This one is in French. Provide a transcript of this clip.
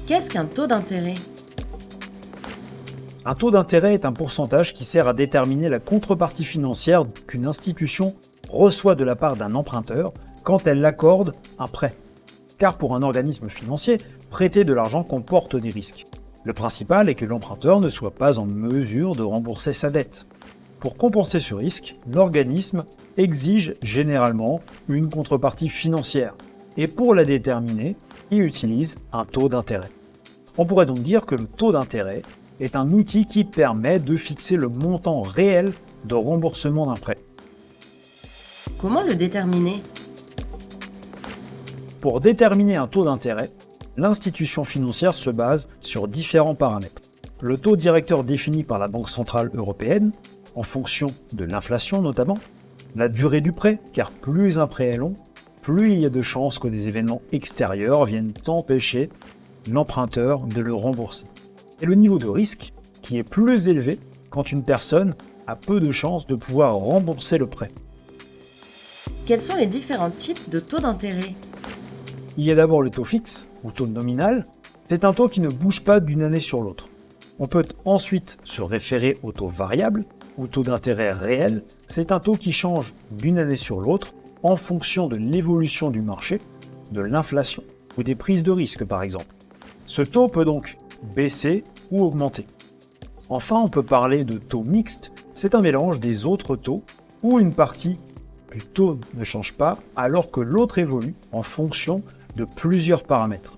Qu'est-ce qu'un taux d'intérêt? Un taux d'intérêt est un pourcentage qui sert à déterminer la contrepartie financière qu'une institution reçoit de la part d'un emprunteur quand elle accorde un prêt. Car pour un organisme financier, prêter de l'argent comporte des risques. Le principal est que l'emprunteur ne soit pas en mesure de rembourser sa dette. Pour compenser ce risque, l'organisme exige généralement une contrepartie financière. Et pour la déterminer, il utilise un taux d'intérêt. On pourrait donc dire que le taux d'intérêt est un outil qui permet de fixer le montant réel de remboursement d'un prêt. Comment le déterminer? Pour déterminer un taux d'intérêt, l'institution financière se base sur différents paramètres. Le taux directeur défini par la Banque centrale européenne, en fonction de l'inflation notamment, la durée du prêt, car plus un prêt est long, plus il y a de chances que des événements extérieurs viennent empêcher l'emprunteur de le rembourser. Et le niveau de risque, qui est plus élevé quand une personne a peu de chances de pouvoir rembourser le prêt. Quels sont les différents types de taux d'intérêt? Il y a d'abord le taux fixe, ou taux nominal. C'est un taux qui ne bouge pas d'une année sur l'autre. On peut ensuite se référer au taux variable, ou taux d'intérêt réel. C'est un taux qui change d'une année sur l'autre en fonction de l'évolution du marché, de l'inflation ou des prises de risque par exemple. Ce taux peut donc baisser ou augmenter. Enfin, on peut parler de taux mixte. C'est un mélange des autres taux où une partie du taux ne change pas alors que l'autre évolue en fonction de plusieurs paramètres.